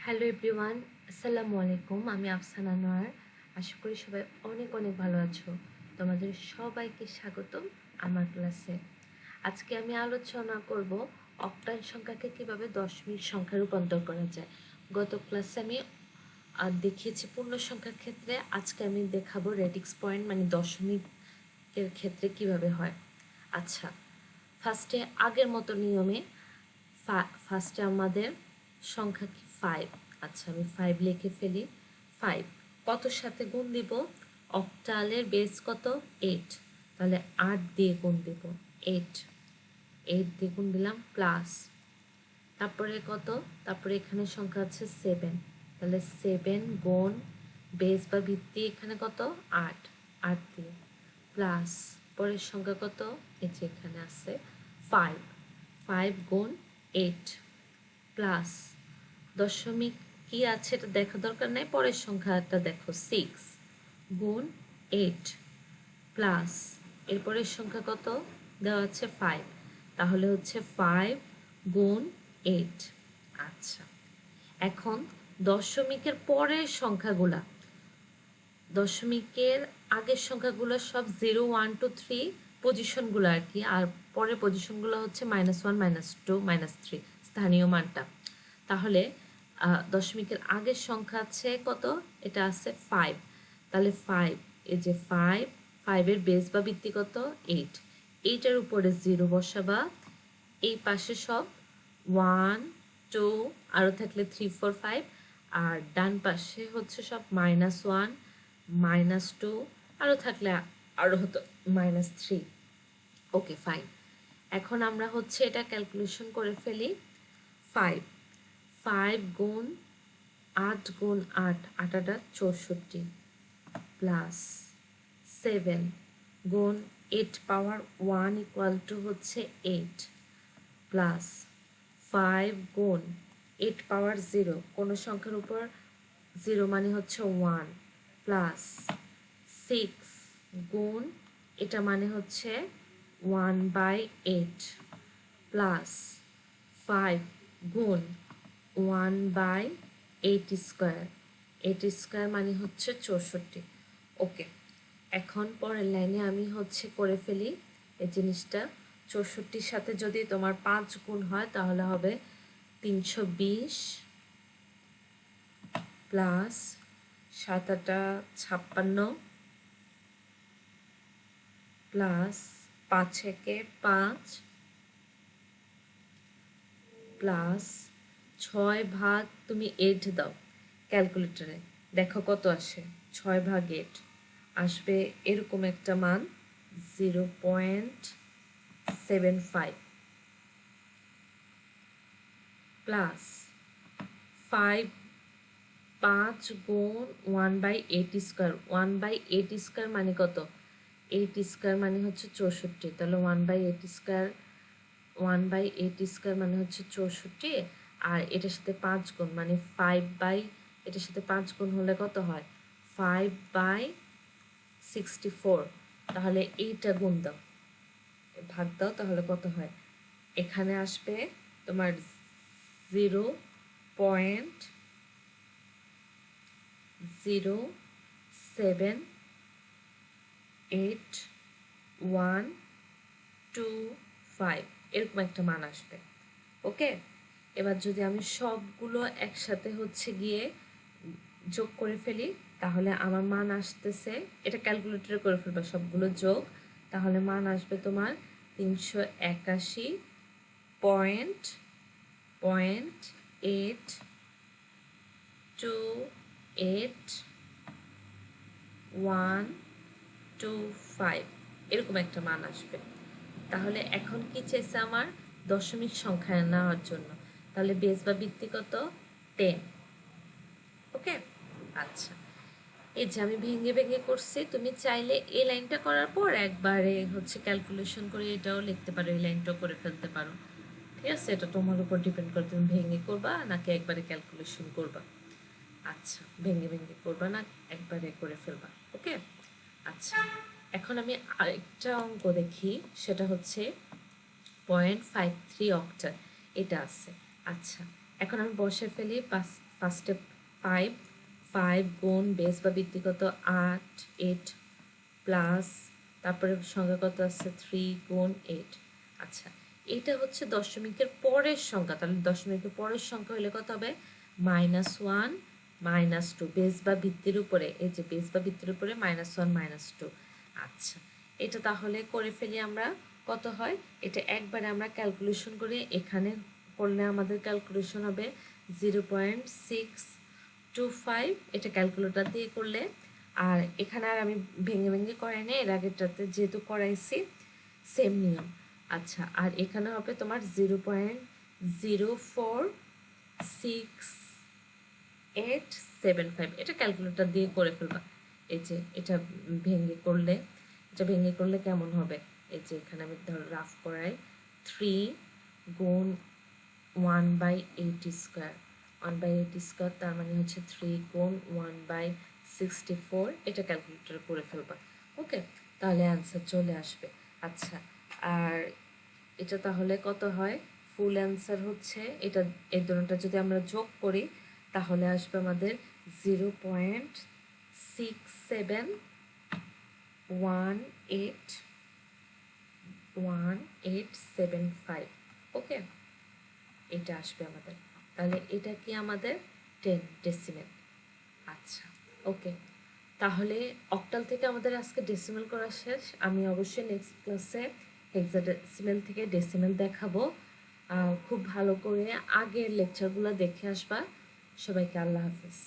Hello everyone, আসসালামু আলাইকুম। আমি আফসানা নোয়ার। আশা করি সবাই অনেক অনেক ভালো আছো। তোমাদের সবাইকে স্বাগতম আমার ক্লাসে। আজকে আমি আলোচনা করব অক্টাল সংখ্যাকে কিভাবে দশমিক সংখ্যা রূপান্তর করা যায়। গত ক্লাসে আমি দেখিয়েছি পূর্ণ সংখ্যার ক্ষেত্রে, আজকে আমি দেখাবো রেডিক্স পয়েন্ট মানে দশমিকের ক্ষেত্রে কিভাবে হয়। আচ্ছা, ফার্স্টে আগের মতো নিয়মে ফার্স্টে আমাদের সংখ্যা কি 5। আচ্ছা, আমি 5 লিখে ফেলি। 5 কতর সাথে গুণ দিব? অক্টালের বেস কত? 8, তাহলে 8 দিয়ে গুণ দিব। 8 দিয়ে গুণ দিলাম, প্লাস তারপরে কত? তারপরে এখানে সংখ্যা আছে 7, তাহলে 7 গুণ বেস বা ভিত্তি এখানে কত? 8, 8 দিয়ে প্লাস পরের সংখ্যা কত? এই যে এখানে আছে 5, 5 গুণ 8 প্লাস দশমিক কি আছে এটা দেখা দরকার নাই, পরের সংখ্যাটা দেখো 6 গুণ 8 প্লাস এরপরের সংখ্যা কত দেওয়া আছে? 5, তাহলে হচ্ছে 5 গুণ 8। আচ্ছা, এখন দশমিকের পরের সংখ্যাগুলা, দশমিকের আগের সংখ্যাগুলো সব 0 1 2 3 পজিশনগুলো আর কি, আর পরের পজিশনগুলো হচ্ছে -1 -2 -3 স্থানীয় মানটা। তাহলে দশমিকের আগের সংখ্যা আছে কত? এটা আছে 5, তাহলে 5, এই যে 5 এর বেস বা ভিত্তি কত? 8, 8 উপরে 0 বসাবা, এই পাশে সব 1 2 আরও থাকলে 3 4 5, আর ডান পাশে হচ্ছে সব -1 -2 আরও থাকলে আরও হতো -3। ওকে ফাইন, এখন আমরা হচ্ছে এটা ক্যালকুলেশন করে ফেলি। 5 গুণ 8 গুণ 8, 8 64 প্লাস 7 গুণ 8 পাওয়ার 1 ইকুয়াল টু হচ্ছে 8 প্লাস 5 গুণ 8 পাওয়ার 0, কোনো সংখ্যার উপর 0 মানে হচ্ছে 1 প্লাস 6 গুণ এটা মানে হচ্ছে 1/8 প্লাস 5 গুণ 1/8 স্কোয়ার, 8 স্কোয়ার মানে হচ্ছে 64। ওকে, এখন পরের লাইনে আমি হচ্ছে করে ফেলি এই জিনিসটা। 64-র সাথে যদি তোমার 5 গুণ হয় তাহলে হবে 320 প্লাস 7 56 প্লাস 5 একে 5 প্লাস 6 ভাগ তুমি 8 দাও ক্যালকুলেটরে, দেখো কত আসে। 6 ভাগ 8 আসবে এরকম একটা মান 0.75 প্লাস 5 গুণ 1/8 স্কোয়ার, 1/8 স্কোয়ার মানে কত? 8 স্কোয়ার মানে হচ্ছে 64, তাহলে 1/8 স্কোয়ার, 1/8 স্কোয়ার মানে হচ্ছে 64, আর এটার সাথে 5 গুণ মানে 5 এটার সাথে 5 গুণ হলে কত হয়? 5/64, তাহলে এইটা গুণ দাও, ভাগ দাও, তাহলে কত হয়? এখানে আসবে তোমার 0.07825 এরকম একটা মান আসবে। ওকে, এবার যদি আমি সবগুলো একসাথে হচ্ছে গিয়ে যোগ করে ফেলি তাহলে আমার মান আসতেছে, এটা ক্যালকুলেটরে করে ফেলবা সবগুলো যোগ, তাহলে মান আসবে তোমার 300.8282125 এরকম একটা মান আসবে। তাহলে এখন কি চেয়েছে আমার? দশমিক সংখ্যা নেওয়ার জন্য, তাহলে বেস বা ভিত্তি কত? 10। ওকে, আচ্ছা, এই যে আমি ভেঙে ভেঙে করছি, তুমি চাইলে এই লাইনটা করার পর একবারে হচ্ছে ক্যালকুলেশন করে এটাও লিখতে পারো, এই লাইনটাও করে ফেলতে পারো। ঠিক আছে, এটা তোমার উপর ডিপেন্ড করে তুমি ভেঙে করবা নাকি একবারে ক্যালকুলেশন করবা। আচ্ছা, ভেঙে ভেঙে করবা না একবারে করে ফেলবা। ওকে, আচ্ছা, এখন আমি আরেকটা অঙ্ক দেখি, সেটা হচ্ছে 0.53 অক্টাল, এটা আছে। আচ্ছা, এখন আমি বসে ফেলি ফার্স্টে 5, 5 গুণ বেস বা বৃদ্ধি কত 8, 8 প্লাস তারপরে সংখ্যা কত আছে 3 গুণ 8। আচ্ছা, এটা হচ্ছে দশমিকের পরের সংখ্যা, তাহলে দশমিকের পরের সংখ্যা হলে কত হবে -1 -2 বেস বা ভিত্তির উপরে, এই যে বেস বা ভিত্তির উপরে -1 -2। আচ্ছা, এটা তাহলে করে ফেলি আমরা, কত হয় এটা একবারে আমরা ক্যালকুলেশন করি, এখানে করলে আমাদের ক্যালকুলেশন হবে 0.625, এটা ক্যালকুলেটর দিয়ে করলে। আর এখানে আর আমি ভেঙে ভেঙে করাই না, এর আগেরটাতে যেহেতু করাইছি সেম নিয়ম। আচ্ছা, আর এখানে হবে তোমার 0.0467875, এটা ক্যালকুলেটর দিয়ে করে ফেলবা। এই যে এটা ভেঙে করলে, এটা ভেঙে করলে কেমন হবে, এই যে এখানে আমি ধর রাফ করাই 3 গুণ 1/8 স্কোয়ার, 1/8 স্কোয়ার তার মানে হচ্ছে 3 গুণ 1/64, এটা ক্যালকুলেটর করে ফেলবা। ওকে, তাহলে অ্যান্সার চলে আসবে। আচ্ছা, আর এটা তাহলে কত হয়, ফুল অ্যান্সার হচ্ছে এটা, এই দুটোটা যদি আমরা যোগ করি তাহলে আসবে আমাদের 0.671875। ওকে, এটা আসবে আমাদের, তাহলে এটা কি আমাদের 10 ডেসিমেল। আচ্ছা, ওকে, তাহলে অক্টাল থেকে আমাদের আজকে ডেসিমেল করা শেষ। আমি অবশ্যই নেক্সট ক্লাসে হেক্সাডেসিমেল থেকে ডেসিমেল দেখাবো। খুব ভালো করে আগের লেকচারগুলো দেখে আসবা। সবাইকে আল্লাহ হাফেজ।